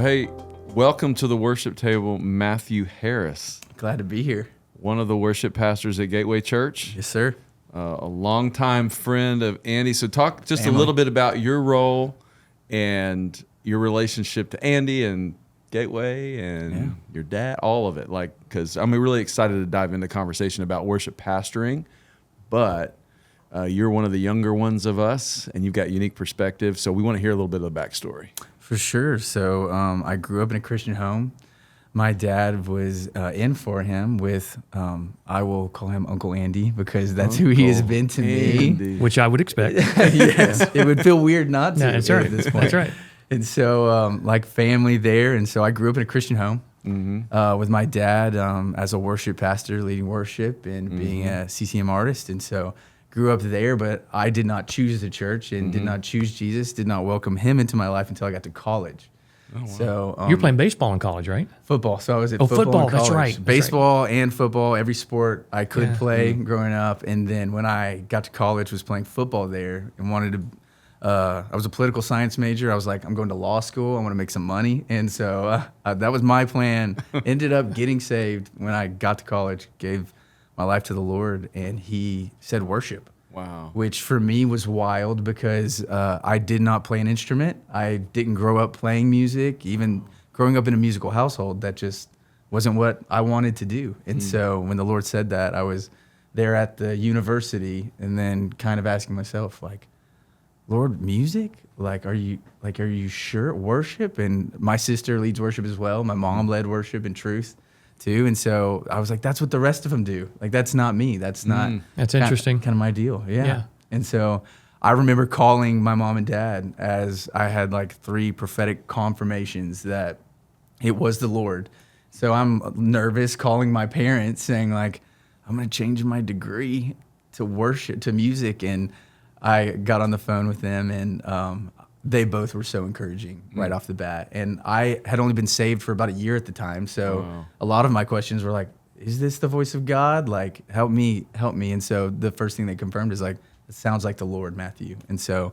hey, welcome to the worship table, Matthew Harris. Glad to be here. One of the worship pastors at Gateway Church. Yes, sir. A longtime friend of Andy. So talk just a little bit about your role and your relationship to Andy and Gateway and your dad, all of it. Like, because I'm really excited to dive into conversation about worship pastoring, but you're one of the younger ones of us, and you've got unique perspective. So we want to hear a little bit of the backstory. For sure. So I grew up in a Christian home. My dad was in for him with, I will call him Uncle Andy because that's who he has been to me. Which I would expect. Yes. It would feel weird not to That's right. at this point. That's right. And so like family there. And so I grew up in a Christian home with my dad as a worship pastor, leading worship and being a CCM artist. And so grew up there, but I did not choose the church and did not choose Jesus, did not welcome him into my life until I got to college. Oh, wow. So You're playing baseball in college, right? football. So I was at football in college. That's right. Baseball and football, every sport I could play growing up. And then when I got to college, was playing football there and wanted to. I was a political science major. I was like, I'm going to law school. I want to make some money. And so that was my plan. Ended up getting saved when I got to college, gave my life to the Lord, and he said worship. Wow. Which for me was wild because I did not play an instrument. I didn't grow up playing music. Even growing up in a musical household, that just wasn't what I wanted to do. And so when the Lord said that, I was there at the university and then kind of asking myself, like, Lord, music? Like, are you sure? Worship? And my sister leads worship as well. My mom led worship and truth too. And so I was like, that's what the rest of them do. Like, that's not me. That's not. That's interesting. Kind of my deal. Yeah. And so I remember calling my mom and dad as I had like 3 prophetic confirmations that it was the Lord. So I'm nervous calling my parents saying like, I'm going to change my degree to worship, to music. And I got on the phone with them and they both were so encouraging right off the bat. And I had only been saved for about a year at the time. So a lot of my questions were like, is this the voice of God? Like, help me. And so the first thing they confirmed is like, it sounds like the Lord, Matthew. And so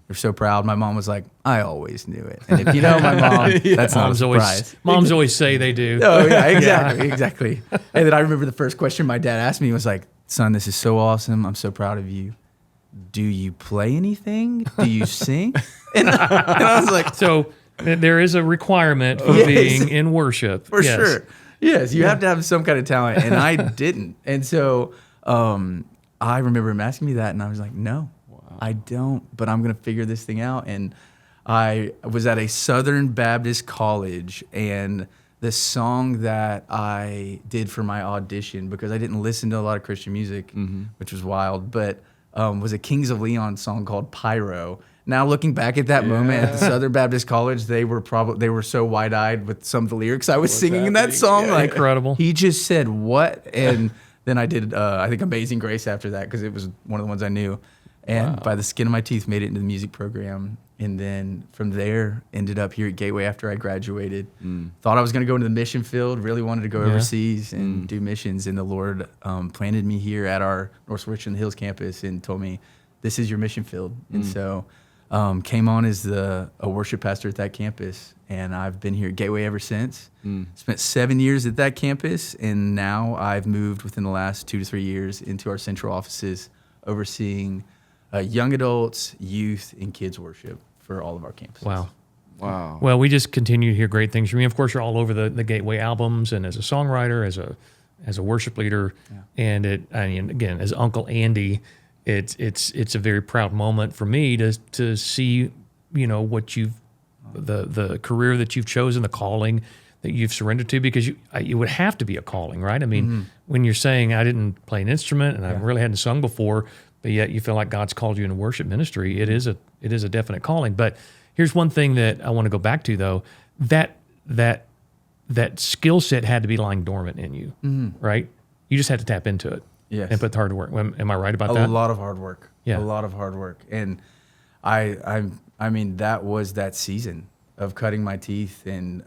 they're so proud. My mom was like, I always knew it. And if you know my mom, that's not a surprise. Moms always say they do. Oh, yeah, exactly. And then I remember the first question my dad asked me was like, son, this is so awesome. I'm so proud of you. Do you play anything? Do you sing? And I was like, so there is a requirement for being in worship. For sure. Yes, you have to have some kind of talent, and I didn't. And so I remember him asking me that, and I was like, no, I don't, but I'm going to figure this thing out. And I was at a Southern Baptist college, and the song that I did for my audition, because I didn't listen to a lot of Christian music, which was wild, but was a Kings of Leon song called Pyro. Now looking back at that moment at the Southern Baptist College, they were so wide-eyed with some of the lyrics I was singing in that song. Like, incredible. He just said what, and then I did I think Amazing Grace after that because it was one of the ones I knew, and by the skin of my teeth made it into the music program. And then from there, ended up here at Gateway after I graduated. Thought I was going to go into the mission field, really wanted to go overseas and do missions. And the Lord planted me here at our North Richmond Hills campus and told me, this is your mission field. And so came on as a worship pastor at that campus. And I've been here at Gateway ever since. Spent 7 years at that campus. And now I've moved within the last 2 to 3 years into our central offices, overseeing young adults, youth, and kids worship for all of our campuses. Wow. Well, we just continue to hear great things from you. Of course, you're all over the Gateway albums, and as a songwriter, as a worship leader, and again, as Uncle Andy, it's a very proud moment for me to see, what the career that you've chosen, the calling that you've surrendered to, because it would have to be a calling, right? I mean, when you're saying I didn't play an instrument and I really hadn't sung before, but yet you feel like God's called you into worship ministry, it is a definite calling. But here's one thing that I want to go back to, though. That skill set had to be lying dormant in you, right? You just had to tap into it and put the hard work. Am I right about that? A lot of hard work. Yeah. A lot of hard work. And I mean, that was that season of cutting my teeth. And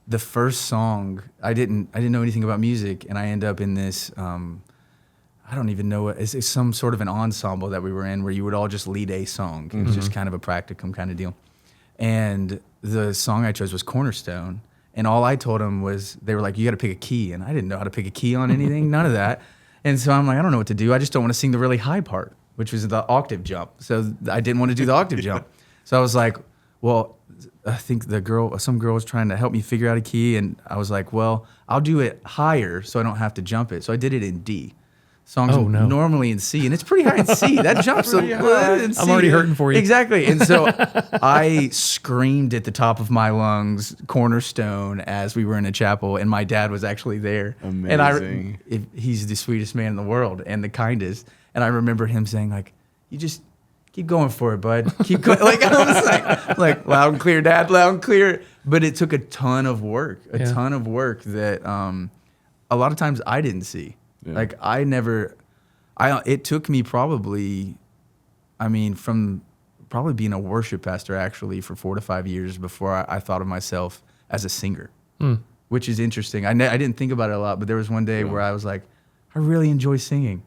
the first song, I didn't know anything about music, and I end up in this I don't even know it's some sort of an ensemble that we were in where you would all just lead a song. It was just kind of a practicum kind of deal. and the song I chose was Cornerstone. And all I told them was, they were like, you got to pick a key. And I didn't know how to pick a key on anything, none of that. And so I'm like, I don't know what to do. I just don't want to sing the really high part, which was the octave jump. So I didn't want to do the octave jump. So I was like, well, I think some girl was trying to help me figure out a key. And I was like, well, I'll do it higher so I don't have to jump it. So I did it in D. Songs normally in C, and it's pretty high in C. That jumps so good in C. I'm already hurting for you. Exactly. And so I screamed at the top of my lungs, Cornerstone, as we were in a chapel, and my dad was actually there. Amazing. And he's the sweetest man in the world and the kindest. And I remember him saying, like, you just keep going for it, bud. Keep going. Like, I was like, loud and clear, Dad, loud and clear. But it took a ton of work, ton of work that a lot of times I didn't see. Yeah. Like it took me probably from probably being a worship pastor actually for 4 to 5 years before I thought of myself as a singer, which is interesting. I didn't think about it a lot, but there was one day where I was like, I really enjoy singing.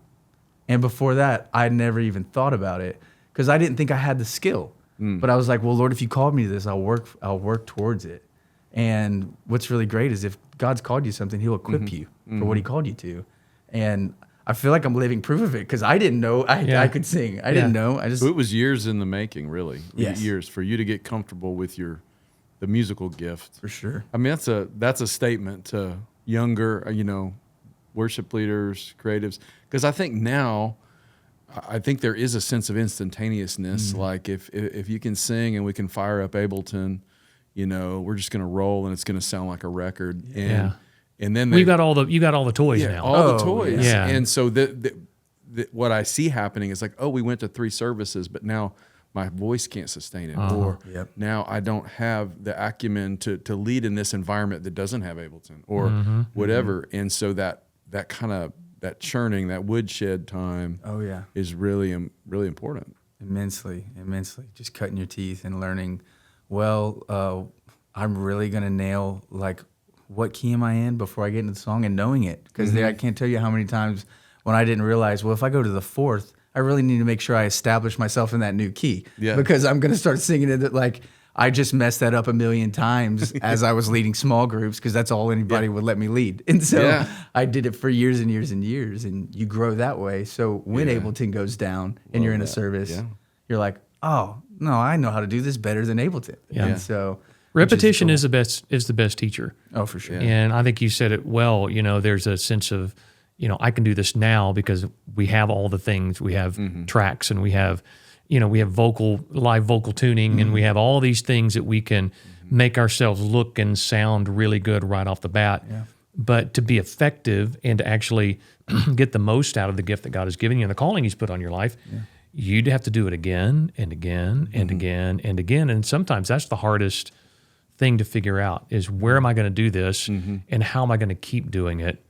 And before that, I'd never even thought about it because I didn't think I had the skill. But I was like, well, Lord, if you called me to this, I'll work towards it. And what's really great is if God's called you something, he'll equip you for what he called you to. And I feel like I'm living proof of it because I didn't know I could sing. I didn't know. It was years in the making, really. Yes. Years for you to get comfortable with the musical gift. For sure. I mean, that's a statement to younger, worship leaders, creatives. Because I think now, there is a sense of instantaneousness. Like if you can sing and we can fire up Ableton, we're just going to roll and it's going to sound like a record. And then you got all the toys now. All the toys. Yeah. And so what I see happening is like, oh, we went to 3 services, but now my voice can't sustain it, or now I don't have the acumen to lead in this environment that doesn't have Ableton, or whatever. And so that kind of that churning, that woodshed time, is really really important. Immensely. Just cutting your teeth and learning. Well, I'm really gonna nail like, what key am I in before I get into the song, and knowing it, because I can't tell you how many times when I didn't realize, well, if I go to the 4th, I really need to make sure I establish myself in that new key, because I'm going to start singing it. Like, I just messed that up a million times as I was leading small groups, because that's all anybody would let me lead. And so I did it for years and years and years, and you grow that way. So when Ableton goes down and you're in a service, you're like, oh, no, I know how to do this better than Ableton. Yeah. And so repetition is the best teacher. Oh, for sure. And I think you said it well. There's a sense of, I can do this now because we have all the things. We have tracks, and we have, we have live vocal tuning, and we have all these things that we can make ourselves look and sound really good right off the bat. Yeah. But to be effective and to actually get the most out of the gift that God has given you and the calling he's put on your life, you'd have to do it again and again and again and again. And sometimes that's the hardest thing to figure out, is where am I going to do this, and how am I going to keep doing it,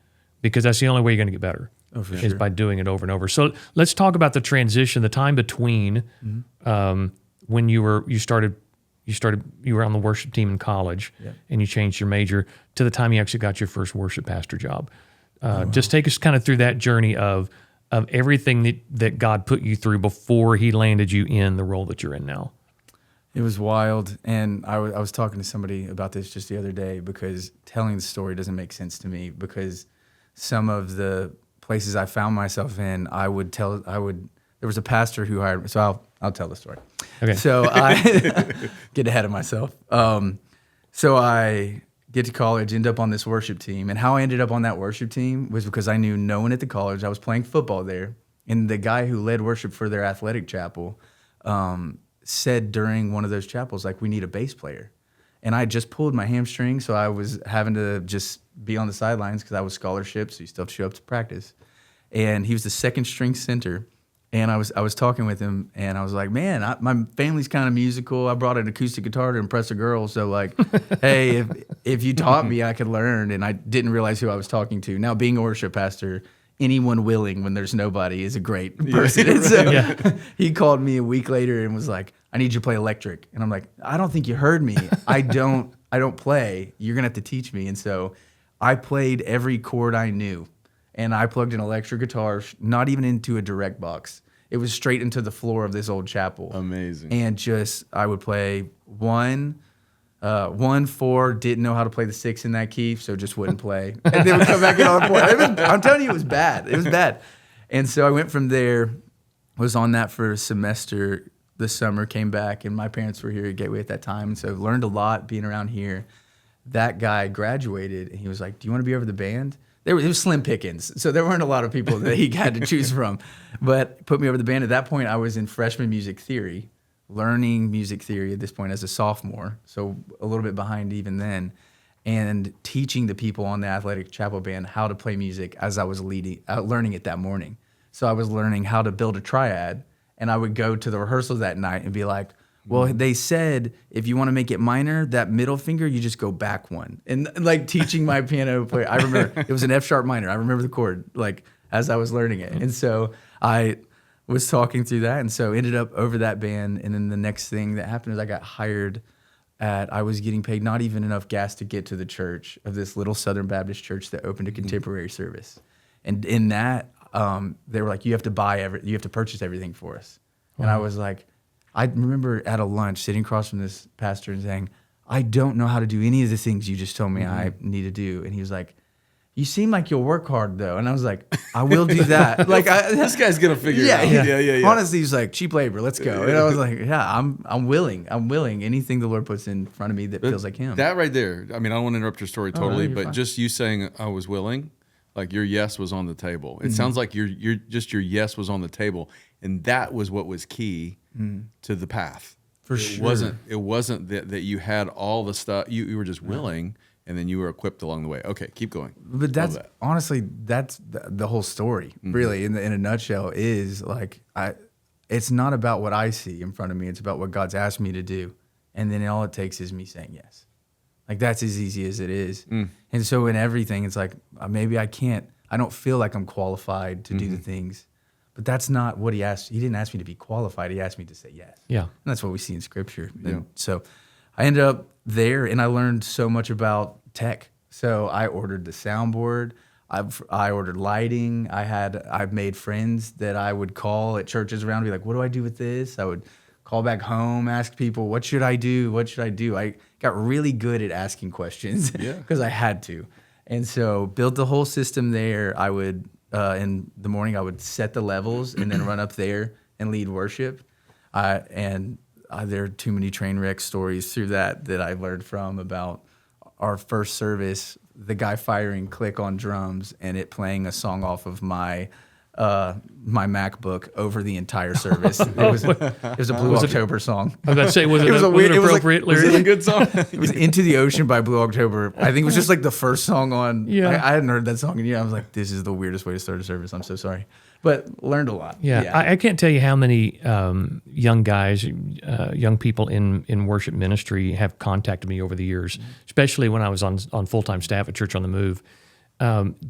because that's the only way you're going to get better, is by doing it over and over. So let's talk about the transition, the time between when you were on the worship team in college and you changed your major to the time you actually got your first worship pastor job. Just take us kind of through that journey of everything that God put you through before he landed you in the role that you're in now. It was wild, and I was talking to somebody about this just the other day, because telling the story doesn't make sense to me, because some of the places I found myself in, there was a pastor who hired me, so I'll tell the story. Okay. So I get ahead of myself. So I get to college, end up on this worship team, and how I ended up on that worship team was because I knew no one at the college. I was playing football there, and the guy who led worship for their athletic chapel said during one of those chapels, like, we need a bass player. And I just pulled my hamstring, so I was having to just be on the sidelines because I was scholarship, so you still have to show up to practice. And he was the second string center, and I was talking with him, and I was like, man, my family's kind of musical. I brought an acoustic guitar to impress a girl, so like, hey, if you taught me, I could learn. And I didn't realize who I was talking to. Now, being a worship pastor, anyone willing when there's nobody is a great person. And so he called me a week later and was like, I need you to play electric. And I'm like, I don't think you heard me. I don't play. You're going to have to teach me. And so I played every chord I knew. And I plugged an electric guitar, not even into a direct box. It was straight into the floor of this old chapel. Amazing. And I would play 1, 4, didn't know how to play the 6 in that key, so just wouldn't play. And they would come back in on 4. I'm telling you, it was bad. It was bad. And so I went from there, was on that for a semester this summer, came back, and my parents were here at Gateway at that time, and so learned a lot being around here. That guy graduated, and he was like, do you want to be over the band? It was slim pickings, so there weren't a lot of people that he had to choose from. But put me over the band. At that point, I was in freshman music theory, learning music theory at this point as a sophomore, so a little bit behind even then, and teaching the people on the athletic chapel band how to play music as I was learning it that morning. So I was learning how to build a triad, and I would go to the rehearsals that night and be like, well, they said if you want to make it minor, that middle finger, you just go back one. And like teaching my piano player, I remember it was an F sharp minor. I remember the chord like as I was learning it. And so I was talking through that, and so ended up over that band. And then the next thing that happened is I got hired I was getting paid not even enough gas to get to the church of this little Southern Baptist church that opened a contemporary service. And in that, they were like, you have to purchase everything for us. And I was like, I remember at a lunch sitting across from this pastor and saying, I don't know how to do any of the things you just told me I need to do. And he was like, you seem like you'll work hard though. And I was like, I will do that. This guy's gonna figure it out. Yeah. Honestly, he's like, cheap labor, let's go. And I was like, yeah, I'm willing. Anything the Lord puts in front of me that feels like him. That right there. I mean, I don't want to interrupt your story totally, you're but fine. just you saying I was willing, like your yes was on the table. It sounds like your yes was on the table, and that was what was key to the path. For it sure. It wasn't that you had all the stuff. You were just willing, and then you were equipped along the way. Okay, keep going. But honestly, that's the whole story, really, in a nutshell, is like, it's not about what I see in front of me. It's about what God's asked me to do. And then all it takes is me saying yes. Like, that's as easy as it is. And so in everything, it's like, maybe I don't feel like I'm qualified to do the things. But that's not what he asked. He didn't ask me to be qualified. He asked me to say yes. Yeah. And that's what we see in Scripture. And so I ended up there, and I learned so much about tech. So I ordered the soundboard. I ordered lighting. I've made friends that I would call at churches around and be like, what do I do with this? I would call back home, ask people, what should I do? What should I do? I got really good at asking questions because I had to. And so built the whole system there. I would, in the morning, I would set the levels and then run up there and lead worship. There are too many train wreck stories through that I learned from about our first service, the guy firing click on drums and it playing a song off of my MacBook over the entire service. It was a Blue October song. I was about to say, was it appropriate lyric? Was it a good song? It was Into the Ocean by Blue October. I think it was just like the first song on. Yeah. I hadn't heard that song in years. I was like, this is the weirdest way to start a service. I'm so sorry. But learned a lot. Yeah. I can't tell you how many young guys, young people in worship ministry have contacted me over the years, especially when I was on full-time staff at Church on the Move.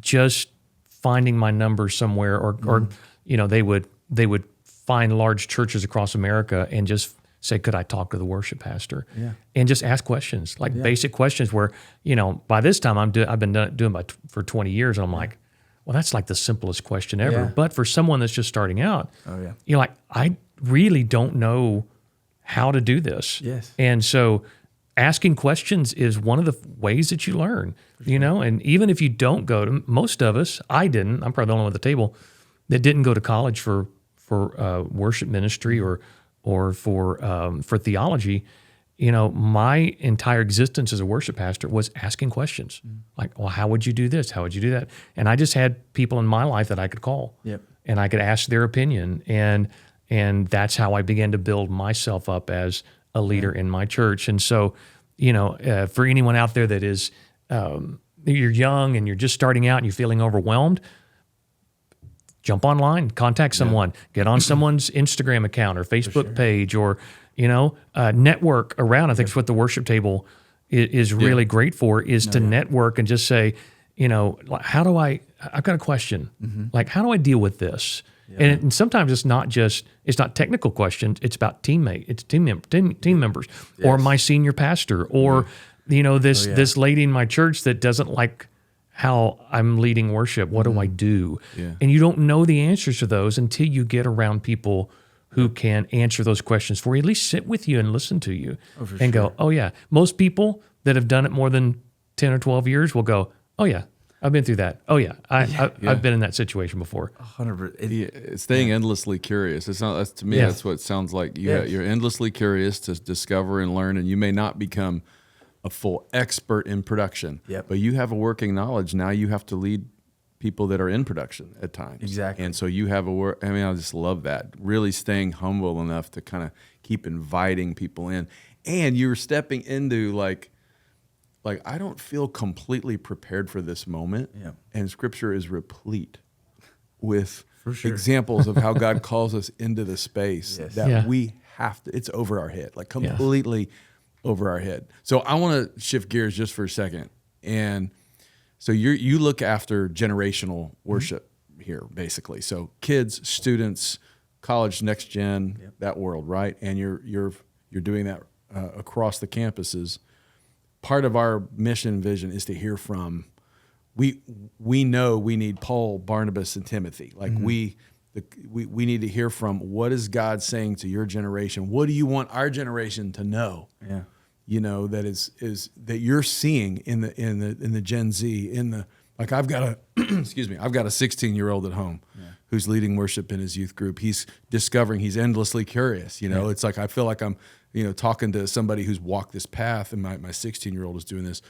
Just finding my number somewhere, or they would find large churches across America and just say, could I talk to the worship pastor? Yeah. And just ask questions, like basic questions where, by this time I've been doing for 20 years, and I'm like, well, that's like the simplest question ever. Yeah. But for someone that's just starting out, Oh, yeah. you're like, I really don't know how to do this. Yes. And so asking questions is one of the ways that you learn, and even if you don't go to, most of us, I didn't, I'm probably the only one at the table that didn't go to college for worship ministry or for theology. My entire existence as a worship pastor was asking questions. Like, well, how would you do this? How would you do that? And I just had people in my life that I could call. Yep. And I could ask their opinion. And that's how I began to build myself up as a leader in my church. And so, for anyone out there that is, you're young and you're just starting out and you're feeling overwhelmed, jump online, contact someone, get on someone's Instagram account or Facebook page, or, network around. I think it's what the worship table is really great for, is to network and just say, I've got a question. Like, how do I deal with this? Yeah. And sometimes it's not technical questions. It's about team members, or my senior pastor, or this lady in my church that doesn't like how I'm leading worship. What do I do? Yeah. And you don't know the answers to those until you get around people who can answer those questions for you, at least sit with you and listen to you for and sure. go, oh yeah. Most people that have done it more than 10 or 12 years will go, oh yeah, I've been through that. Oh yeah, I've been in that situation before. 100%. Staying endlessly curious. It's not. That's, to me, Yeah. that's what it sounds like. Yes. You're endlessly curious to discover and learn, and you may not become a full expert in production. Yep. But you have a working knowledge. Now you have to lead people that are in production at times. Exactly. And so you have a work. I mean, I just love that. Really staying humble enough to kind of keep inviting people in, and you're stepping into like I don't feel completely prepared for this moment. Yeah. And Scripture is replete with For sure. examples of how God calls us into the space Yes. that Yeah. we have to. It's over our head, like completely over our head. So I want to shift gears just for a second, and so you look after generational worship here, basically. So kids, students, college, next gen, that world, right? And you're doing that across the campuses. Part of our mission vision is to hear from. We know we need Paul, Barnabas, and Timothy. Like we need to hear from, what is God saying to your generation? What do you want our generation to know? Yeah. You know, that is that you're seeing in the Gen Z, like I've got a excuse me, I've got a 16-year-old at home who's leading worship in his youth group. He's discovering, he's endlessly curious. You know, it's like I feel like I'm, talking to somebody who's walked this path, and my 16-year-old is doing this.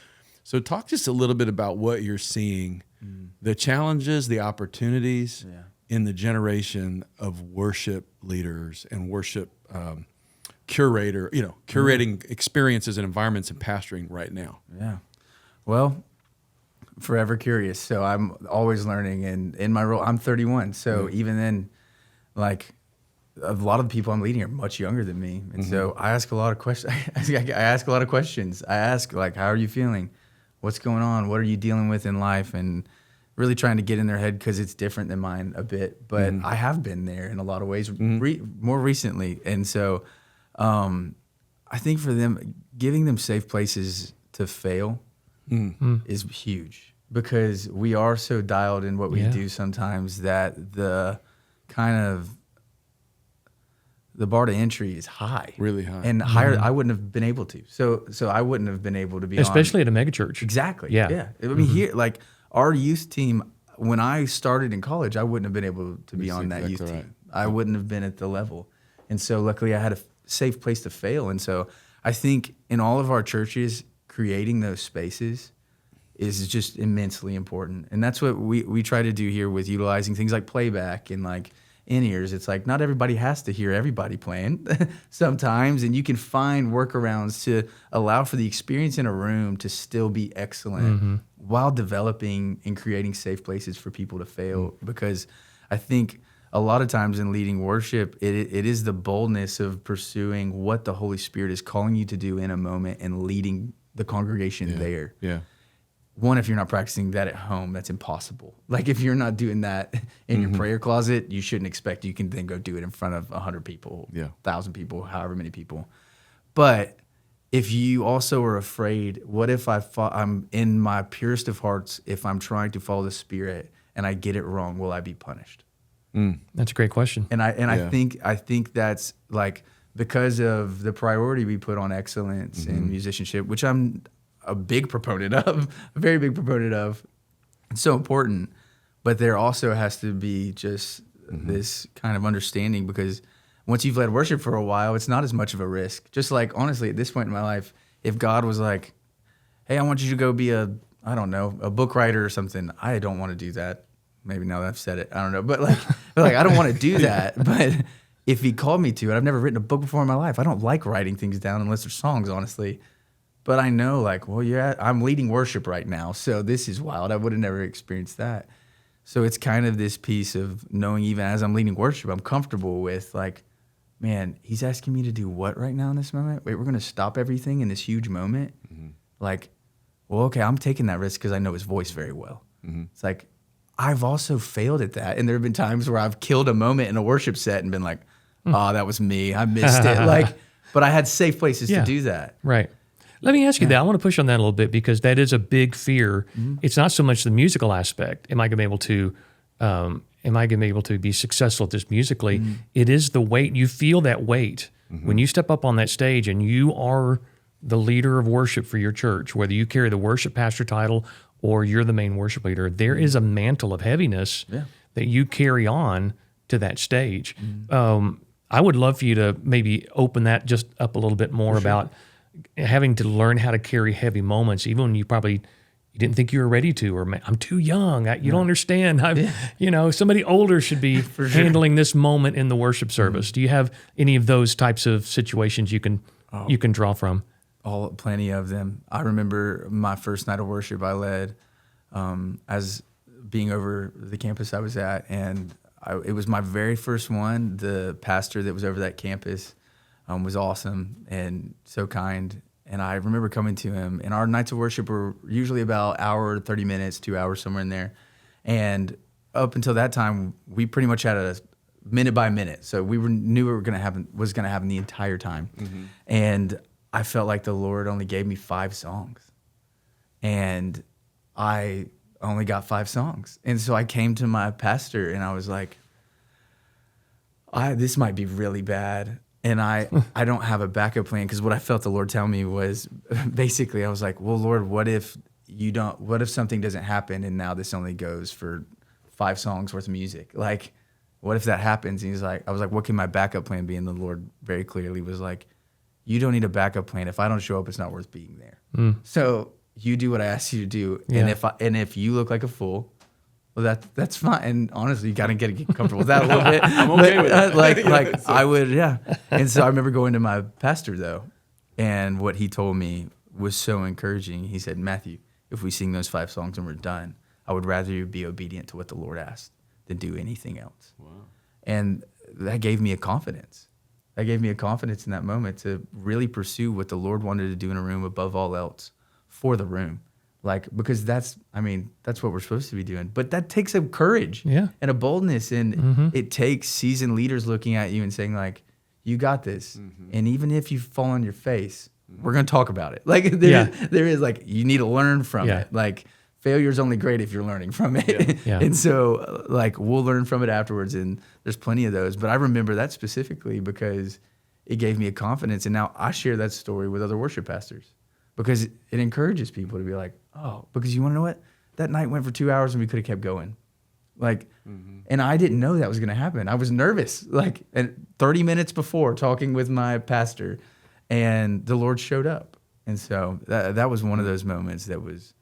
So talk just a little bit about what you're seeing, the challenges, the opportunities in the generation of worship leaders and worship curating experiences and environments and pastoring right now. Yeah. Well, forever curious. So I'm always learning, and in my role, I'm 31. So even then, like, a lot of the people I'm leading are much younger than me. And so I ask a lot of questions. I ask a lot of questions. I ask, like, how are you feeling? What's going on? What are you dealing with in life? And really trying to get in their head, because it's different than mine a bit. But I have been there in a lot of ways more recently. And so I think for them, giving them safe places to fail is huge, because we are so dialed in what we do sometimes that the bar to entry is high, Really high. and higher. I wouldn't have been able to. So I wouldn't have been able to be Especially at a megachurch. exactly. Yeah. Yeah. I mean, here, like our youth team, when I started in college, I wouldn't have been able to be on that exactly youth right. team. I wouldn't have been at the level. And so luckily I had a safe place to fail. And so I think in all of our churches, creating those spaces is just immensely important. And that's what we try to do here with utilizing things like playback and like in-ears. It's like not everybody has to hear everybody playing sometimes, and you can find workarounds to allow for the experience in a room to still be excellent while developing and creating safe places for people to fail. Because I think a lot of times in leading worship, it is the boldness of pursuing what the Holy Spirit is calling you to do in a moment and leading the congregation there. Yeah. One, if you're not practicing that at home, that's impossible. Like if you're not doing that in your prayer closet, you shouldn't expect you can then go do it in front of 100 people, 1,000 people, however many people. But if you also are afraid, what if I'm in my purest of hearts, if I'm trying to follow the Spirit and I get it wrong, will I be punished? That's a great question. And I think that's like because of the priority we put on excellence in musicianship, which I'm a big proponent of, a very big proponent of. It's so important, but there also has to be just this kind of understanding, because once you've led worship for a while, it's not as much of a risk. Just like, honestly, at this point in my life, if God was like, hey, I want you to go be a book writer or something, I don't want to do that. Maybe now that I've said it, I don't know. But like I don't want to do that. But if he called me to, and I've never written a book before in my life, I don't like writing things down unless they're songs, honestly. But I know, like, well, I'm leading worship right now, so this is wild. I would have never experienced that. So it's kind of this piece of knowing, even as I'm leading worship, I'm comfortable with, like, man, he's asking me to do what right now in this moment? Wait, we're going to stop everything in this huge moment? Like, well, okay, I'm taking that risk because I know his voice very well. It's like, I've also failed at that. And there have been times where I've killed a moment in a worship set and been like, oh, that was me. I missed it. Like, but I had safe places to do that. Right. Let me ask you that. I want to push on that a little bit, because that is a big fear. It's not so much the musical aspect. Am I going to be able to am I going to be able to be successful at this musically? It is the weight. You feel that weight when you step up on that stage and you are the leader of worship for your church, whether you carry the worship pastor title or you're the main worship leader. There is a mantle of heaviness that you carry on to that stage. I would love for you to maybe open that just up a little bit more about having to learn how to carry heavy moments, even when you didn't think you were ready to, or I'm too young. You don't understand. Somebody older should be handling this moment in the worship service. Do you have any of those types of situations you can draw from? Plenty of them. I remember my first night of worship I led as being over the campus I was at, and it was my very first one. The pastor that was over that campus was awesome and so kind. And I remember coming to him, and our nights of worship were usually about hour, 30 minutes, 2 hours, somewhere in there. And up until that time, we pretty much had a minute by minute. So we knew what was going to happen the entire time. And I felt like the Lord only gave me 5 songs. And I only got 5 songs. And so I came to my pastor and I was like, this might be really bad. And I don't have a backup plan, because what I felt the Lord tell me was basically, I was like, well, Lord, what if something doesn't happen and now this only goes for 5 songs worth of music? Like, what if that happens? And I was like, what can my backup plan be? And the Lord very clearly was like, you don't need a backup plan. If I don't show up, it's not worth being there. So you do what I asked you to do. Yeah. And if you look like a fool, well, that's fine. And honestly, you got to get comfortable with that a little bit. I'm okay with that. Like I would, yeah. And so I remember going to my pastor, though, and what he told me was so encouraging. He said, Matthew, if we sing those 5 songs and we're done, I would rather you be obedient to what the Lord asked than do anything else. Wow. And that gave me a confidence. That gave me a confidence in that moment to really pursue what the Lord wanted to do in a room above all else for the room. Because that's what we're supposed to be doing. But that takes a courage and a boldness. And it takes seasoned leaders looking at you and saying, like, you got this. And even if you fall on your face, we're going to talk about it. There is you need to learn from it. Like, failure is only great if you're learning from it. And so, we'll learn from it afterwards. And there's plenty of those. But I remember that specifically because it gave me a confidence. And now I share that story with other worship pastors, because it encourages people to be like, oh, because you want to know what? That night went for 2 hours and we could have kept going. And I didn't know that was going to happen. I was nervous, and 30 minutes before talking with my pastor, and the Lord showed up. And so that was one of those moments that was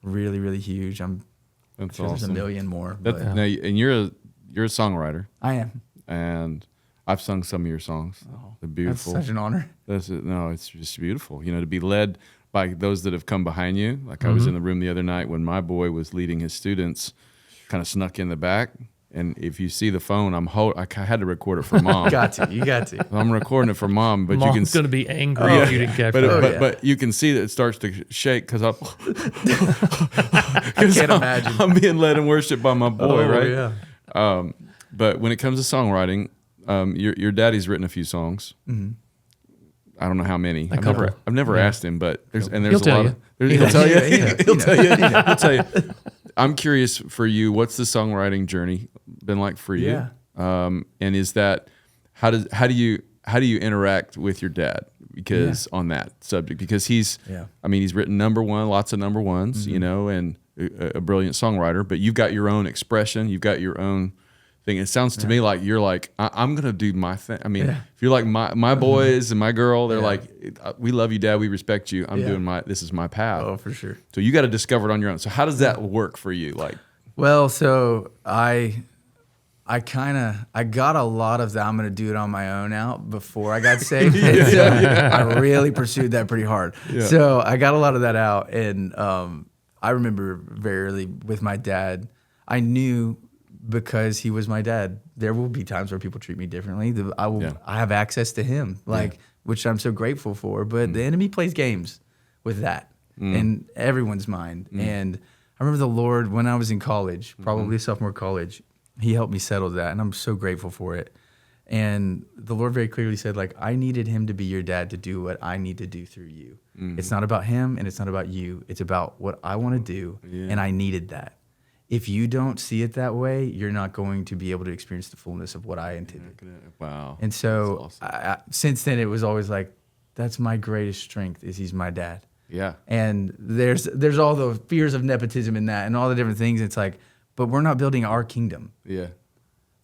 really, really huge. That's sure awesome. There's a million more. Now, and you're a songwriter. I am. And I've sung some of your songs. Oh, They're beautiful. That's such an honor. It's just beautiful. To be led by those that have come behind you. I was in the room the other night when my boy was leading his students, kind of snuck in the back. And if you see the phone, I had to record it for Mom. You got to. I'm recording it for Mom, but Mom's you can going to be angry if you didn't capture it. But you can see that it starts to shake because I can't imagine. I'm being led in worship by my boy, right? Yeah. But when it comes to songwriting, your daddy's written a few songs. I don't know how many. I've never asked him, but there's a lot of. He'll tell you. He'll tell you. I'm curious for you. What's the songwriting journey been like for you? Yeah. And is that how do you interact with your dad? Because on that subject, because he's written lots of number ones, and a brilliant songwriter. But you've got your own expression. You've got your own thing. It sounds to me like you're like, I'm gonna do my thing. If you're like my boys and my girl, they're like, we love you, Dad. We respect you. I'm doing this is my path. Oh, for sure. So you got to discover it on your own. So how does that work for you? Well, so I got a lot of that I'm going to do it on my own out before I got saved. I really pursued that pretty hard. Yeah. So I got a lot of that out. And I remember very early with my dad, I knew, because he was my dad, there will be times where people treat me differently. I have access to him, which I'm so grateful for. But the enemy plays games with that in everyone's mind. And I remember the Lord, when I was in college, probably sophomore college, he helped me settle that, and I'm so grateful for it. And the Lord very clearly said, I needed him to be your dad to do what I need to do through you. It's not about him, and it's not about you. It's about what I want to do, and I needed that. if you don't see it that way, you're not going to be able to experience the fullness of what I intended. Wow. And so That's awesome. since then, it was always like, that's my greatest strength is he's my dad. Yeah. And there's all the fears of nepotism in that and all the different things. It's like, but we're not building our kingdom. Yeah.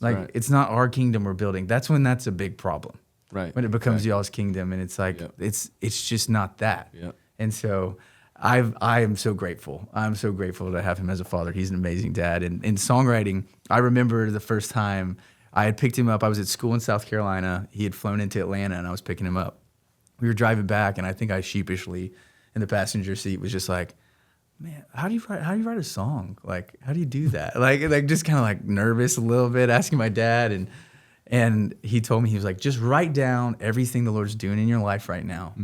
Like right. It's not our kingdom we're building. That's when that's a big problem. Right. When it becomes right. y'all's kingdom, and it's like it's just not that. Yep. And so I am so grateful. I'm so grateful to have him as a father. He's an amazing dad. And in songwriting, I remember the first time I had picked him up. I was at school in South Carolina. He had flown into Atlanta, and I was picking him up. We were driving back, and I think I sheepishly in the passenger seat was just like, man, how do you write a song? Like, how do you do that? like just kind of like nervous a little bit, asking my dad. And he told me, he was like, just write down everything the Lord's doing in your life right now,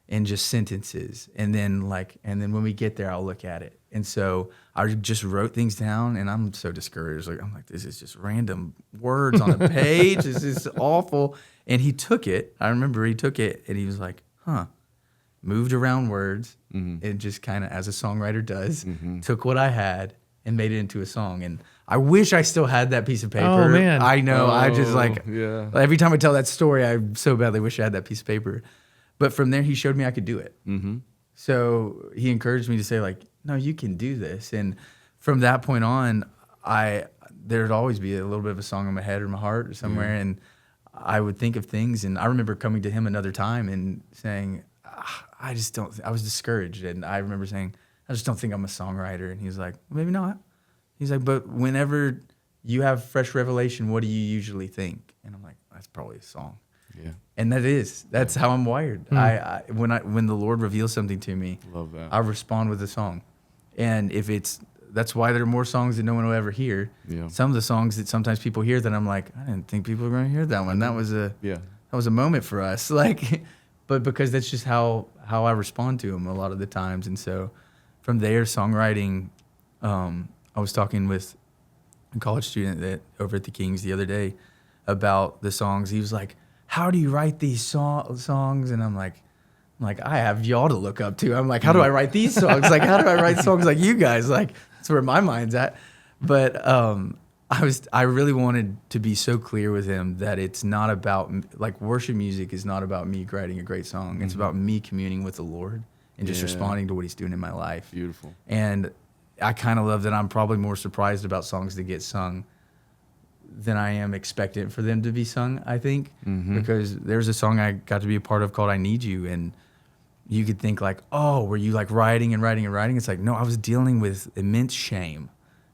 in just sentences. And then when we get there, I'll look at it. And so I just wrote things down, and I'm so discouraged. I'm like, this is just random words on a page. This is awful. And he took it. I remember he took it, and he was like, moved around words, and just kind of, as a songwriter does, took what I had and made it into a song. And I wish I still had that piece of paper. Oh, man. I know. I just every time I tell that story, I so badly wish I had that piece of paper. But from there, he showed me I could do it. So he encouraged me to say, like, no, you can do this. And from that point on, there'd always be a little bit of a song in my head or my heart or somewhere. And I would think of things. And I remember coming to him another time and saying, I was discouraged. And I remember saying, I just don't think I'm a songwriter. And he was like, well, maybe not. He's like, but whenever you have fresh revelation, what do you usually think? And I'm like, that's probably a song. Yeah. And that's how I'm wired. When the Lord reveals something to me, Love that. I respond with a song. And that's why there are more songs that no one will ever hear. Yeah. Some of the songs that sometimes people hear that I'm like, I didn't think people were going to hear that one. That was a moment for us. But because that's just how I respond to them a lot of the times. And so from there, songwriting, I was talking with a college student that over at the Kings the other day about the songs. He was like, how do you write these songs? And I'm like, I have y'all to look up to. I'm like, how do I write these songs? Like, how do I write songs like you guys? Like, that's where my mind's at. But I really wanted to be so clear with him that it's not about, like, worship music is not about me writing a great song. It's about me communing with the Lord and just responding to what he's doing in my life. Beautiful. And I kind of love that I'm probably more surprised about songs that get sung than I am expectant for them to be sung, I think. Because there's a song I got to be a part of called I Need You, and you could think like, oh, were you like writing and writing and writing? It's like, no, I was dealing with immense shame.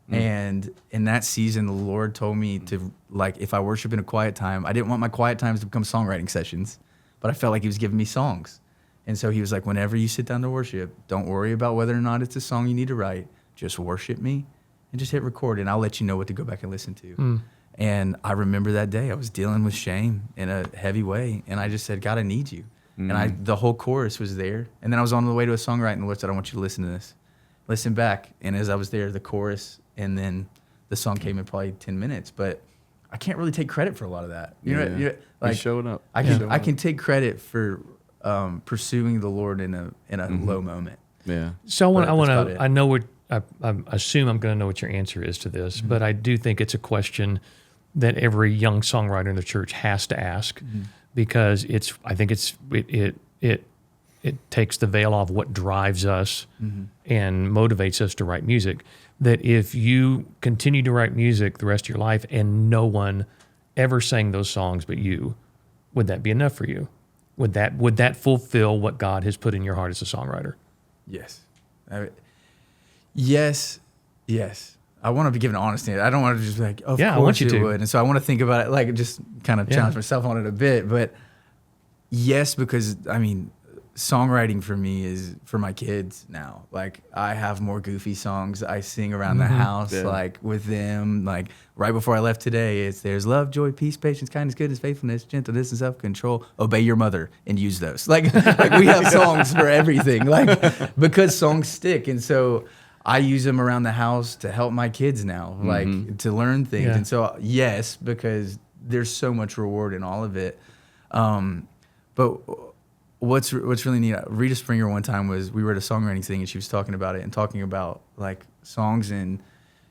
And in that season, the Lord told me to, like, if I worship in a quiet time, I didn't want my quiet times to become songwriting sessions, but I felt like he was giving me songs. And so he was like, whenever you sit down to worship, don't worry about whether or not it's a song you need to write. Just worship me and just hit record, and I'll let you know what to go back and listen to. And I remember that day I was dealing with shame in a heavy way, and I just said, God, I need you. And the whole chorus was there. And then I was on the way to a songwriting, and the Lord said, I want you to listen to this. Listen back. And as I was there, the chorus, and then the song came in probably 10 minutes. But I can't really take credit for a lot of that. You know, like, he's showing up. I can take credit for pursuing the Lord in a low moment. Yeah. So I know what I assume I'm going to know what your answer is to this, but I do think it's a question that every young songwriter in the church has to ask, because it takes the veil off what drives us and motivates us to write music. That if you continue to write music the rest of your life and no one ever sang those songs but you, would that be enough for you? Would that fulfill what God has put in your heart as a songwriter? Yes. Yes. I want to be given an honest answer. I don't want to just be like, of course you would. And so I want to think about it, like, just kind of challenge myself on it a bit. But yes, because, I mean, songwriting for me is for my kids now. Like, I have more goofy songs I sing around the house, like, with them. Like, right before I left today, there's love, joy, peace, patience, kindness, goodness, faithfulness, gentleness, and self-control. Obey your mother and use those. Like we have songs for everything, like, because songs stick. And so I use them around the house to help my kids now, like, to learn things. And so, yes, because there's so much reward in all of it. But what's really neat, Rita Springer one time we were at a songwriting thing, and she was talking about it and talking about, like, songs, and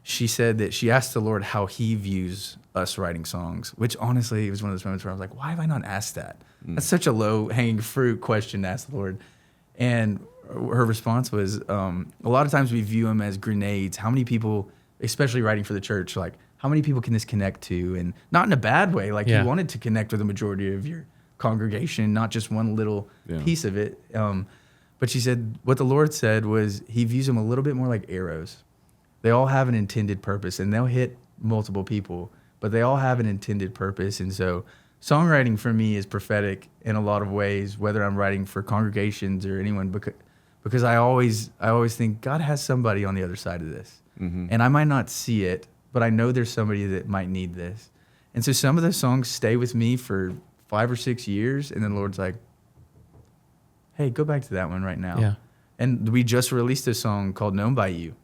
she said that she asked the Lord how he views us writing songs, which honestly, it was one of those moments where I was like, why have I not asked that? That's such a low-hanging fruit question to ask the Lord. And her response was, a lot of times we view them as grenades. How many people, especially writing for the church, like, how many people can this connect to? And not in a bad way. Like, you wanted to connect with the majority of your congregation, not just one little piece of it. But she said what the Lord said was he views them a little bit more like arrows. They all have an intended purpose, and they'll hit multiple people, but they all have an intended purpose. And so songwriting for me is prophetic in a lot of ways, whether I'm writing for congregations or anyone, because I always think God has somebody on the other side of this. And I might not see it, but I know there's somebody that might need this. And so some of those songs stay with me for 5 or 6 years, and then the Lord's like, hey, go back to that one right now. Yeah. And we just released a song called Known by You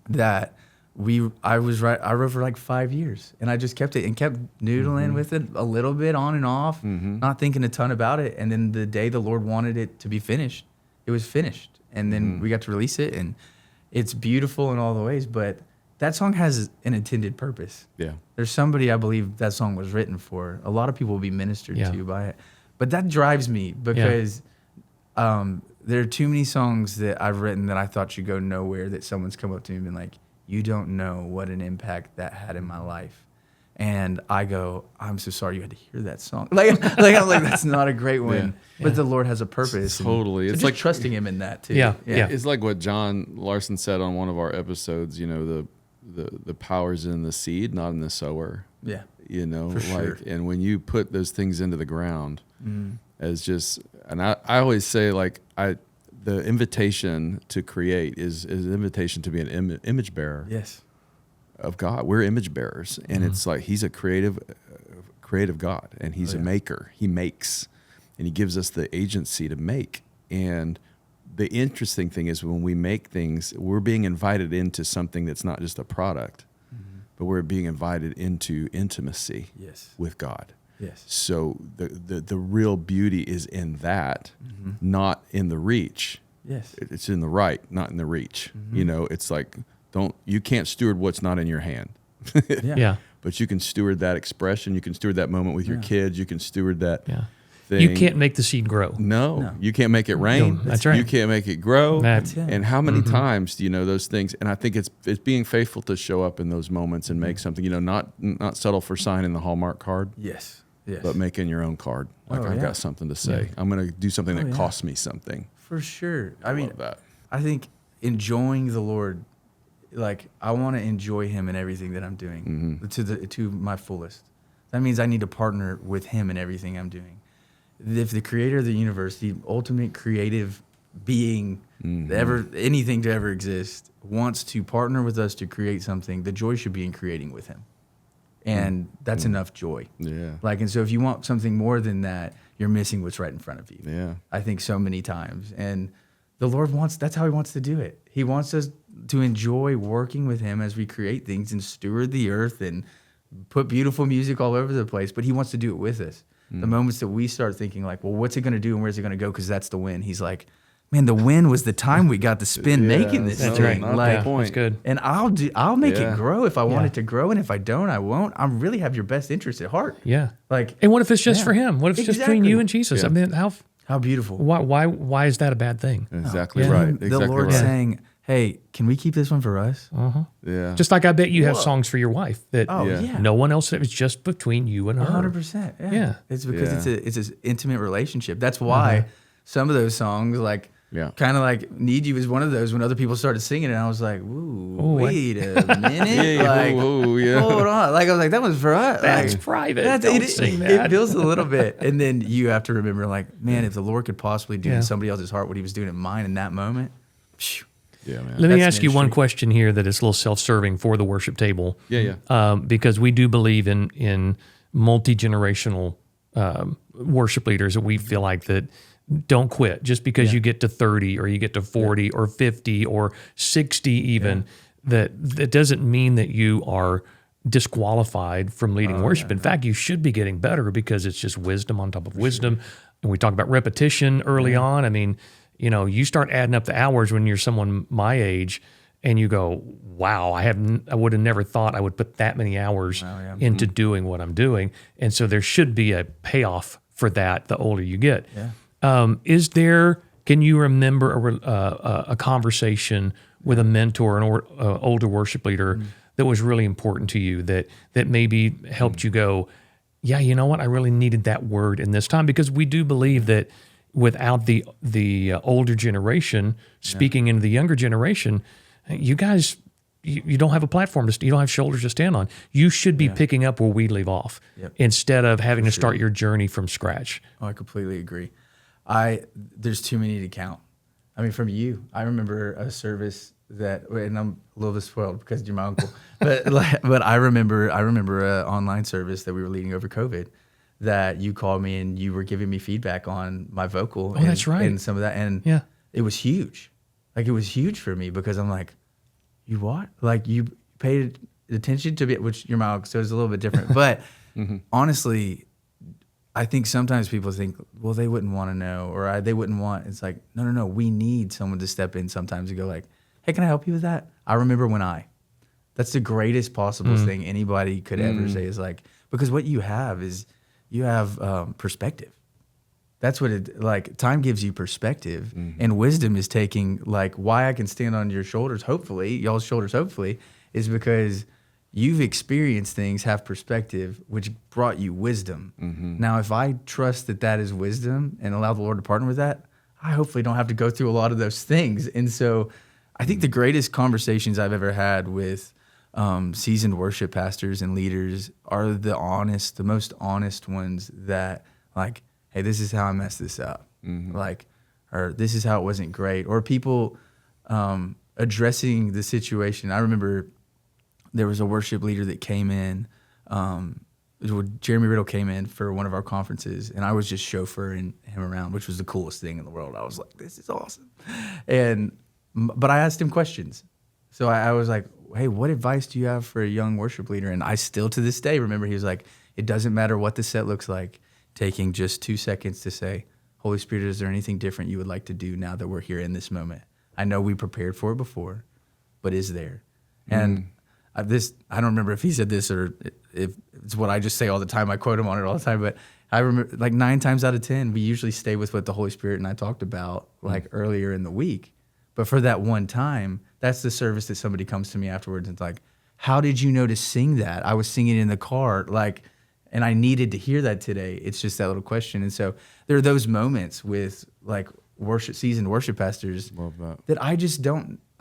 that I wrote for like 5 years, and I just kept it and kept noodling with it a little bit on and off, not thinking a ton about it. And then the day the Lord wanted it to be finished, it was finished. And then we got to release it, and it's beautiful in all the ways, but that song has an intended purpose. Yeah. There's somebody I believe that song was written for. A lot of people will be ministered to by it. But that drives me because there are too many songs that I've written that I thought should go nowhere, that someone's come up to me and been like, you don't know what an impact that had in my life. And I go, I'm so sorry you had to hear that song. Like I'm like, that's not a great one. But the Lord has a purpose. Totally. So It's just like trusting him in that too. Yeah. It's like what John Larson said on one of our episodes, the power's in the seed, not in the sower. Yeah. For sure. And when you put those things into the ground as just, and I always say, like, the invitation to create is an invitation to be an image bearer of God. We're image bearers, and it's like he's a creative God, and he's a maker. He makes, and he gives us the agency to make. And the interesting thing is when we make things, we're being invited into something that's not just a product, but we're being invited into intimacy with God. Yes. So the real beauty is in that, not in the reach. Yes. It's in the right, not in the reach. It's like, you can't steward what's not in your hand. Yeah. But you can steward that expression. You can steward that moment with your kids. You can steward that thing. You can't make the seed grow. No, you can't make it rain. No, that's right. You can't make it grow. That's and how many times do you know those things? And I think it's being faithful to show up in those moments and make something. Not settle for signing the Hallmark card. Yes. But making your own card. Like, I've got something to say. I'm going to do something that costs me something. For sure. I love that. I think enjoying the Lord, like, I want to enjoy him in everything that I'm doing to my fullest. That means I need to partner with him in everything I'm doing. If the creator of the universe, the ultimate creative being, anything to ever exist, wants to partner with us to create something, the joy should be in creating with him. And that's enough joy. Yeah. And so if you want something more than that, you're missing what's right in front of you. Yeah. I think so many times. And the Lord that's how he wants to do it. He wants us to enjoy working with him as we create things and steward the earth and put beautiful music all over the place. But he wants to do it with us. The moments that we start thinking like, well, what's it going to do and where's it going to go? Because that's the win. He's like, man, the win was the time we got to spend making this That's thing. right. Like, That's good. and I'll make it grow if I want it to grow, and if I don't, I won't. I really have your best interest at heart. Yeah. Like, And what if it's just for him? What if it's just between you and Jesus? Yeah. I mean, how beautiful. why is that a bad thing? Exactly Yeah. right. The Exactly Lord right. saying, hey, can we keep this one for us? Yeah. Just like I bet you have songs for your wife that no one else. It was just between you and her. 100%. Yeah. It's because it's an intimate relationship. That's why some of those songs, like, kind of like Need You is one of those when other people started singing it, and I was like, ooh, wait a minute. Hold on. Like, I was like, that was for us. That's like, private. Don't sing that. It feels a little bit. And then you have to remember, like, man, if the Lord could possibly do in somebody else's heart what he was doing in mine in that moment, phew. Yeah, man. Let me That's ask you one ministry. question here that is a little self-serving for the worship table. Yeah. Because we do believe in multi-generational worship leaders that we feel like that don't quit just because you get to 30 or you get to 40 or 50 or 60 even. That doesn't mean that you are disqualified from leading worship. In fact, you should be getting better because it's just wisdom on top of wisdom. And we talk about repetition early on. I mean, you start adding up the hours when you're someone my age, and you go, wow, I would have never thought I would put that many hours into doing what I'm doing. And so there should be a payoff for that the older you get. Can you remember a conversation with a mentor, an older worship leader that was really important to you that maybe helped you go, yeah, you know what? I really needed that word in this time, because we do believe that without the older generation speaking into the younger generation, you guys, you don't have a platform you don't have shoulders to stand on. You should be picking up where we leave off instead of having to start your journey from scratch. Oh, I completely agree. There's too many to count. I mean, from you, I remember a service and I'm a little bit spoiled because you're my uncle, but I remember an online service that we were leading over COVID that you called me and you were giving me feedback on my vocal. Oh, that's right. And some of that. And it was huge. Like, it was huge for me because I'm like, you what? Like, you paid attention to it, which you're my uncle, so it's a little bit different. But honestly, I think sometimes people think, well, they wouldn't want to know, or they wouldn't want. It's like, no. We need someone to step in sometimes and go like, hey, can I help you with that? I remember when that's the greatest possible thing anybody could ever say is like, because what you have is perspective. That's what time gives you perspective, and wisdom is taking, like, why I can stand on your shoulders, y'all's shoulders, is because you've experienced things, have perspective, which brought you wisdom. Now, if I trust that is wisdom and allow the Lord to partner with that, I hopefully don't have to go through a lot of those things. And so I think the greatest conversations I've ever had with seasoned worship pastors and leaders are the most honest ones that, like, hey, this is how I messed this up. Like, or this is how it wasn't great. Or people addressing the situation. I remember there was a worship leader that came in. Jeremy Riddle came in for one of our conferences, and I was just chauffeuring him around, which was the coolest thing in the world. I was like, this is awesome. But I asked him questions. So I was like, hey, what advice do you have for a young worship leader? And I still to this day remember he was like, it doesn't matter what the set looks like, taking just 2 seconds to say, Holy Spirit, is there anything different you would like to do now that we're here in this moment? I know we prepared for it before, but is there? And I don't remember if he said this or if it's what I just say all the time. I quote him on it all the time, but I remember, like, 9 times out of 10, we usually stay with what the Holy Spirit and I talked about earlier in the week. But for that one time, that's the service that somebody comes to me afterwards and it's like, how did you know to sing that? I was singing in the car, and I needed to hear that today. It's just that little question. And so there are those moments with seasoned worship pastors that I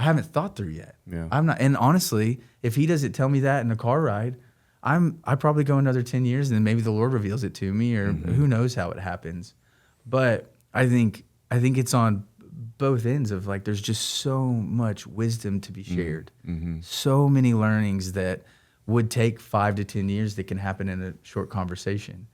haven't thought through yet. Yeah. I'm not, and honestly, if he doesn't tell me that in a car ride, I probably go another 10 years and then maybe the Lord reveals it to me, or who knows how it happens. But I think it's on both ends of, like, there's just so much wisdom to be shared. So many learnings that would take 5 to 10 years that can happen in a short conversation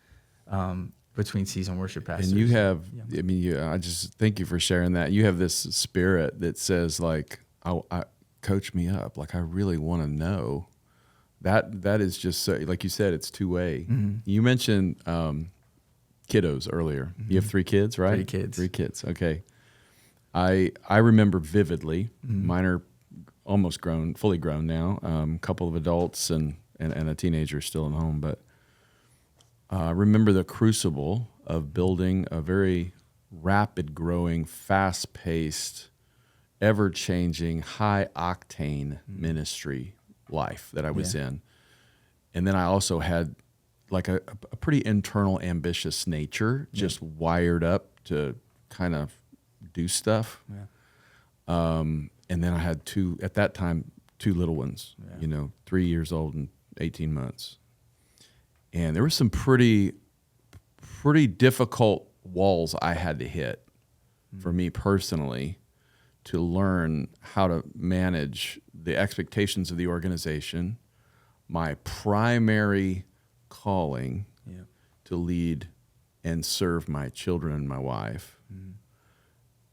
between seasoned worship pastors. And you have, I just thank you for sharing that. You have this spirit that says, like, I coach me up. Like, I really want to know. That is just so, like you said, it's two-way. You mentioned kiddos earlier. You have 3 kids, right? 3 kids. 3 kids. Okay. I remember vividly. Mine are almost grown, fully grown now. A couple of adults and a teenager still at home. But I remember the crucible of building a very rapid-growing, fast-paced, ever-changing, high-octane ministry life that I was in. And then I also had, like, a pretty internal, ambitious nature, just wired up to kind of do stuff. And then I had 2 little ones, 3 years old and 18 months. And there were some pretty difficult walls I had to hit for me personally to learn how to manage the expectations of the organization, my primary calling to lead and serve my children and my wife,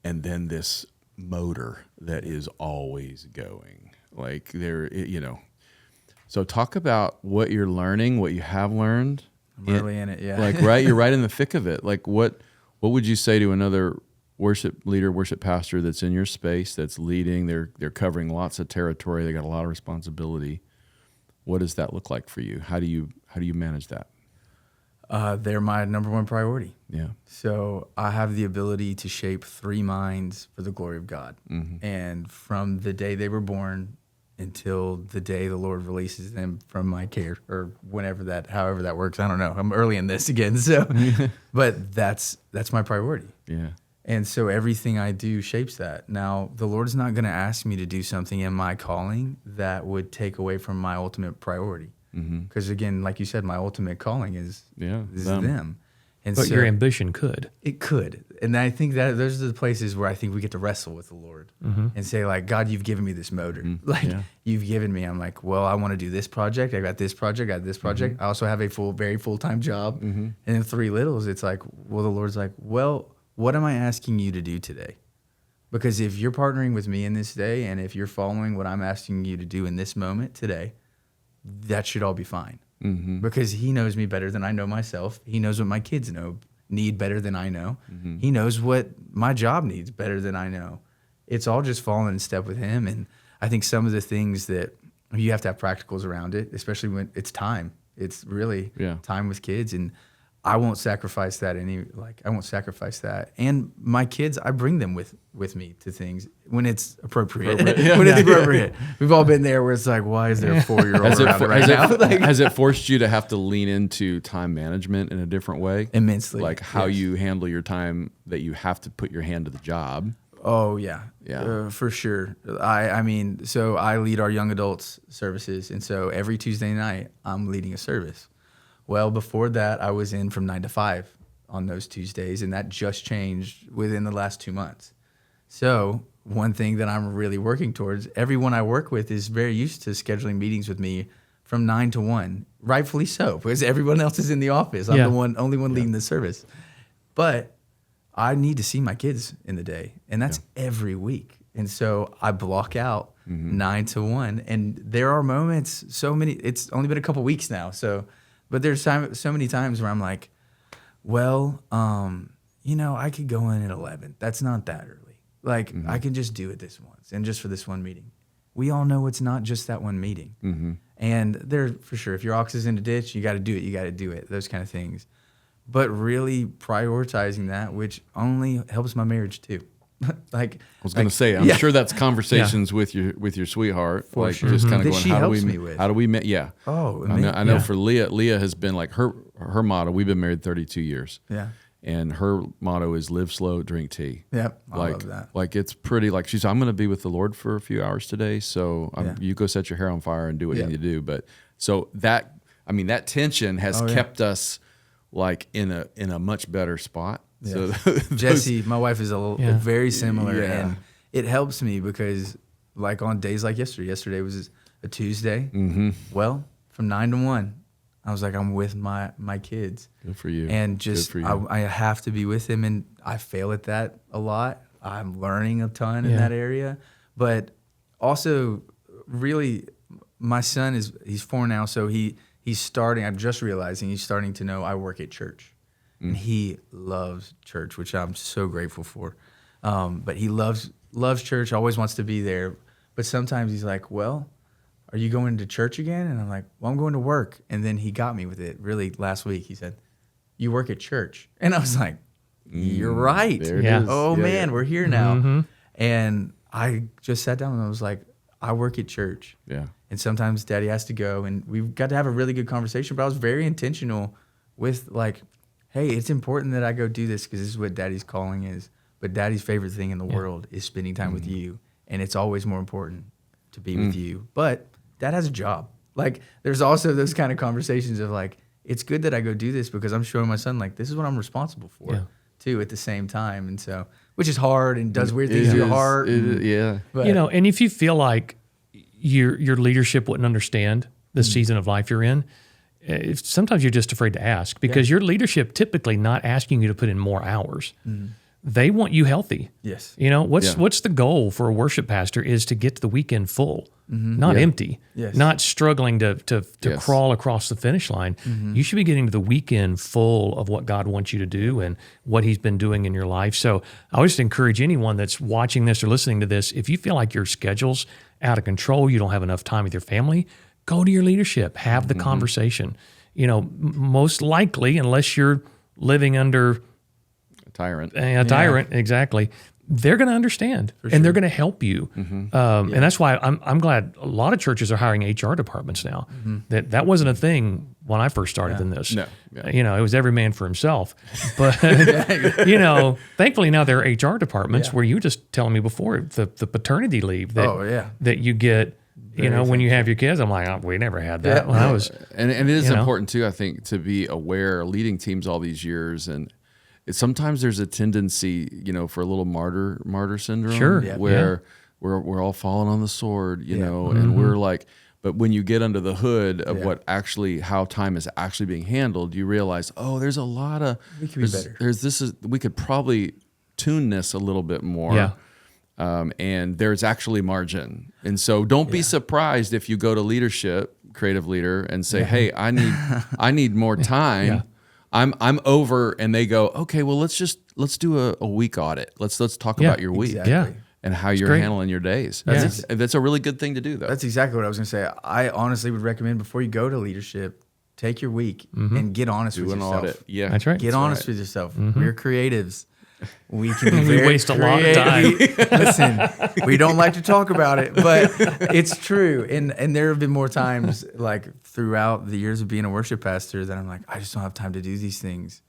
and then this motor that is always going. Like, So talk about what you're learning, what you have learned. I'm early in it, yeah. Like, right, you're right in the thick of it. Like, what would you say to another worship leader, worship pastor that's in your space, that's leading. They're covering lots of territory. They got a lot of responsibility. What does that look like for you? How do you manage that? They're my number one priority. Yeah. So I have the ability to shape 3 minds for the glory of God. And from the day they were born until the day the Lord releases them from my care, or however that works. I don't know. I'm early in this again. So, but that's my priority. Yeah. And so everything I do shapes that. Now, the Lord's not going to ask me to do something in my calling that would take away from my ultimate priority. Because again, like you said, my ultimate calling is them. And But so your ambition could. it could. And I think that those are the places where I think we get to wrestle with the Lord and say, like, God, you've given me this motor. You've given me. I'm like, well, I want to do this project. I got this project. I got this project. I also have a very full-time job. And then 3 littles, it's like, well, the Lord's like, well, what am I asking you to do today? Because if you're partnering with me in this day, and if you're following what I'm asking you to do in this moment today, that should all be fine. Because he knows me better than I know myself. He knows what my kids need better than I know. He knows what my job needs better than I know. It's all just falling in step with him. And I think some of the things that you have to have practicals around it, especially when it's time. It's really time with kids. And I won't sacrifice that I won't sacrifice that. And my kids, I bring them with me to things when it's appropriate. When it's appropriate. We've all been there where it's like, why is there a 4-year-old around right now? Has it forced you to have to lean into time management in a different way? Immensely. Like how you handle your time, that you have to put your hand to the job. Oh, yeah. Yeah. For sure. I mean, so I lead our young adults services. And so every Tuesday night, I'm leading a service. Well, before that, I was in from 9 to 5 on those Tuesdays, and that just changed within the last 2 months. So one thing that I'm really working towards, everyone I work with is very used to scheduling meetings with me from 9 to 1, rightfully so, because everyone else is in the office. I'm the only one leading the service. But I need to see my kids in the day, and that's every week. And so I block out 9 to 1, and there are moments, it's only been a couple weeks now, but there's so many times where I'm like, well, I could go in at 11. That's not that early. Like, I can just do it this once and just for this one meeting. We all know it's not just that one meeting. And there, for sure, if your ox is in a ditch, you got to do it. You got to do it. Those kind of things. But really prioritizing that, which only helps my marriage too. I was going to say, I'm sure that's conversations with your sweetheart, for like sure. just kind of That going, she helps me with. how do we meet? Yeah. Oh, I know for Leah has been like her motto. We've been married 32 years. Yeah. And her motto is live slow, drink tea. Yep. I love that. Like it's pretty, like she's, I'm going to be with the Lord for a few hours today. So you go set your hair on fire and do what you need to do. But so that tension has kept us like in a much better spot. Yeah. So Jessie, my wife, is very similar, and it helps me because, like, on days like yesterday was a Tuesday. Well, from 9 to 1, I was like, I'm with my kids. Good for you. And just I have to be with them, and I fail at that a lot. I'm learning a ton in that area, but also really, my son he's 4 now, so he's starting. I'm just realizing he's starting to know I work at church. And he loves church, which I'm so grateful for. But he loves church, always wants to be there. But sometimes he's like, well, are you going to church again? And I'm like, well, I'm going to work. And then he got me with it really last week. He said, you work at church. And I was like, you're right. There it is. Oh, man, we're here now. And I just sat down and I was like, I work at church. Yeah. And sometimes Daddy has to go. And we've got to have a really good conversation. But I was very intentional with, like, hey, it's important that I go do this because this is what Daddy's calling is. But Daddy's favorite thing in the world is spending time with you. And it's always more important to be with you. But Dad has a job. Like, there's also those kind of conversations of, like, it's good that I go do this because I'm showing my son, like, this is what I'm responsible for, too, at the same time. And so, which is hard and does weird things to your heart. But, and if you feel like your leadership wouldn't understand the season of life you're in, sometimes you're just afraid to ask because your leadership typically not asking you to put in more hours. they want you healthy. Yes. You know, what's Yeah. what's the goal for a worship pastor is to get to the weekend full, not empty, Yes. not struggling to Yes. crawl across the finish line. You should be getting to the weekend full of what God wants you to do and what He's been doing in your life. So I would just encourage anyone that's watching this or listening to this, if you feel like your schedule's out of control, you don't have enough time with your family, go to your leadership, have the conversation. You know, most likely, unless you're living under Tyrant. a tyrant, exactly, they're going to understand and they're going to help you. And that's why I'm glad a lot of churches are hiring HR departments now. That wasn't a thing when I first started in this. No. Yeah. You know, it was every man for himself. But, you know, thankfully now there are HR departments where you were just telling me before the paternity leave that you get. You know, when you have your kids, I'm like, oh, we never had that when I was. And it is you know. important too, I think, to be aware, leading teams all these years, and sometimes there's a tendency, you know, for a little martyr syndrome, Sure. where we're all falling on the sword, you know, and we're like, but when you get under the hood of how time is actually being handled, you realize, oh, there's a lot of We could be better. We could probably tune this a little bit more. Yeah. And there's actually margin. And so don't be surprised if you go to leadership, creative leader, and say, hey, I need more time. Yeah. I'm over, and they go, okay, well, let's do a week audit. Let's talk about your week Yeah. and how you're great. handling your days. Yeah. That's a really good thing to do, though. That's exactly what I was going to say. I honestly would recommend before you go to leadership, take your week and get honest do with an yourself. audit. Yeah, That's right. Get honest with yourself. We're creatives. We can be We very waste a lot of time. Listen, we don't like to talk about it, but it's true. And there have been more times, like throughout the years of being a worship pastor, that I'm like, I just don't have time to do these things.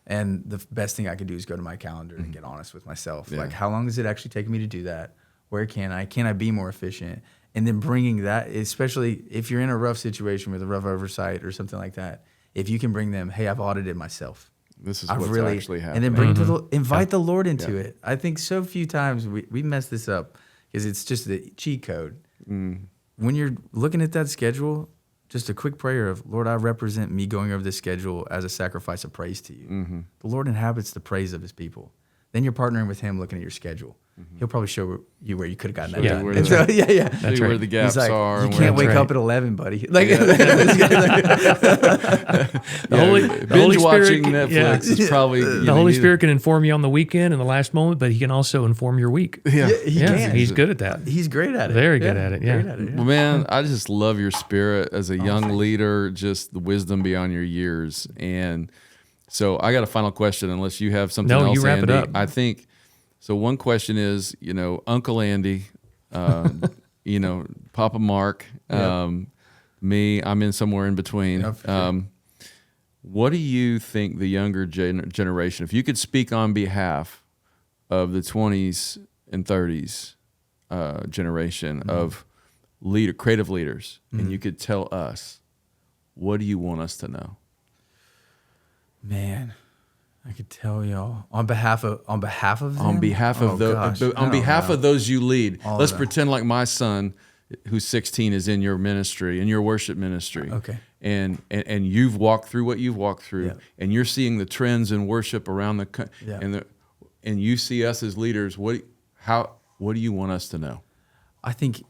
And the best thing I can do is go to my calendar and get honest with myself. Yeah. Like, how long is it actually taking me to do that? Where can I? Can I be more efficient? And then bringing that, especially if you're in a rough situation with a rough oversight or something like that, if you can bring them, hey, I've audited myself. This is I've what's really, actually and happening. then bring invite the Lord into it. I think so few times we mess this up because it's just the cheat code. When you're looking at that schedule, just a quick prayer of, Lord, I represent me going over this schedule as a sacrifice of praise to you. The Lord inhabits the praise of His people. Then you're partnering with Him, looking at your schedule. He'll probably show you where you could have gotten that Show you done. where And the- so, yeah. That's See where right. the gaps He's like, are. you and can't where- wake right. up at 11, buddy. Like, The Holy binge watching Spirit, Netflix is probably The Holy Spirit can inform you on the weekend and the last moment, but He can also inform your week. Yeah. he can. He's good at that. He's great at it. Very good at it, yeah. Great at it, Well, man, I just love your spirit as a young leader, just the wisdom beyond your years. And so I got a final question, unless you have something No, else, you wrap it Andy. up. I think, so one question is, you know, Uncle Andy, you know, Papa Mark, me, I'm in somewhere in between. Yeah, for sure. What do you think the younger generation, if you could speak on behalf of the 20s and 30s generation of creative leaders, and you could tell us, what do you want us to know? Man, I could tell y'all on behalf of them. On behalf of on behalf of those you lead. All of Let's them. pretend like my son, who's 16, is in your ministry, in your worship ministry. Okay. And you've walked through what you've walked through, Yeah. and you're seeing the trends in worship around Yeah. and you see us as leaders. What do you want us to know? I think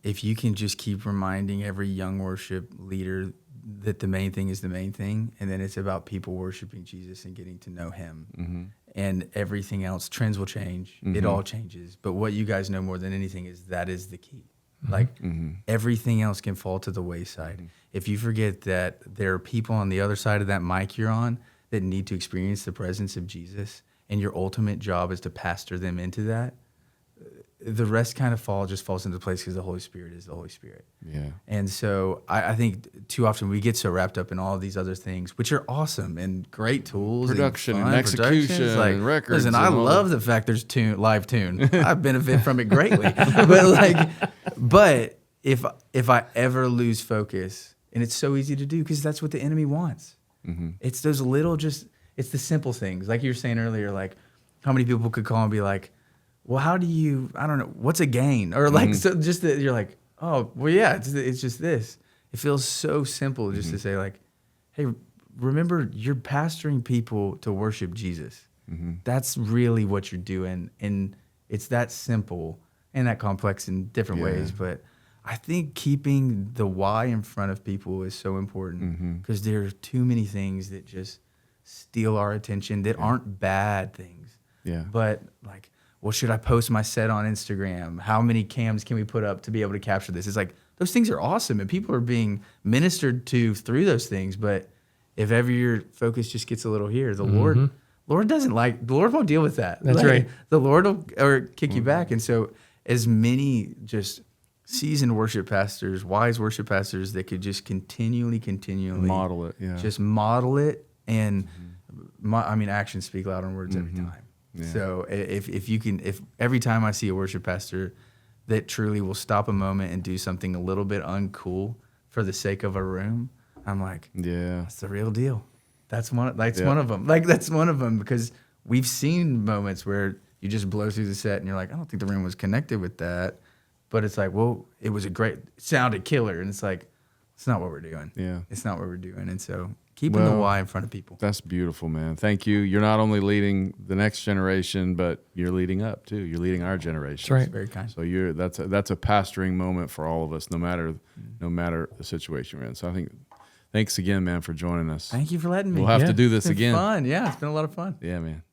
if you can just keep reminding every young worship leader that the main thing is the main thing, and then it's about people worshiping Jesus and getting to know Him, and everything else, trends will change. It all changes. But what you guys know more than anything is that is the key. Like everything else can fall to the wayside. If you forget that there are people on the other side of that mic you're on that need to experience the presence of Jesus, and your ultimate job is to pastor them into that, the rest kind of falls into place because the Holy Spirit is the Holy Spirit. Yeah. And so I think too often we get so wrapped up in all of these other things, which are awesm and great tools, Production and, and fun execution productions. and records Listen, and I all love the fact there's live tune. I benefit from it greatly. But if I ever lose focus, and it's so easy to do because that's what the enemy wants. It's those little it's the simple things. Like you were saying earlier, like how many people could call and be like, well, how do you, I don't know, what's a gain? Or like, so just that you're like, oh, well, yeah, it's just this. It feels so simple just to say like, hey, remember you're pastoring people to worship Jesus. That's really what you're doing. And it's that simple and that complex in different ways. But I think keeping the why in front of people is so important because there are too many things that just steal our attention that aren't bad things. Yeah. But like, well, should I post my set on Instagram? How many cams can we put up to be able to capture this? It's like, those things are awesome and people are being ministered to through those things. But if ever your focus just gets a little here, the Lord doesn't like, the Lord won't deal with that. That's Like, right. The Lord will or kick you back. And so as many just seasoned worship pastors, wise worship pastors that could just continually Model it. Yeah. just model it. And actions speak louder than words every time. Yeah. So if every time I see a worship pastor that truly will stop a moment and do something a little bit uncool for the sake of a room, I'm like, Yeah. that's the real deal. That's one of them. Like, that's one of them because we've seen moments where you just blow through the set and you're like, I don't think the room was connected with that. But it's like, well, it sounded killer. And it's like, it's not what we're doing. Yeah. It's not what we're doing. And so keeping the why in front of people. That's beautiful, man. Thank you. You're not only leading the next generation, but you're leading up too. You're leading our generation. That's right. Very kind. So that's a pastoring moment for all of us, no matter the situation we're in. So I think, thanks again, man, for joining us. Thank you for letting me. We'll have to do this It's been again. fun. Yeah, it's been a lot of fun. Yeah, man.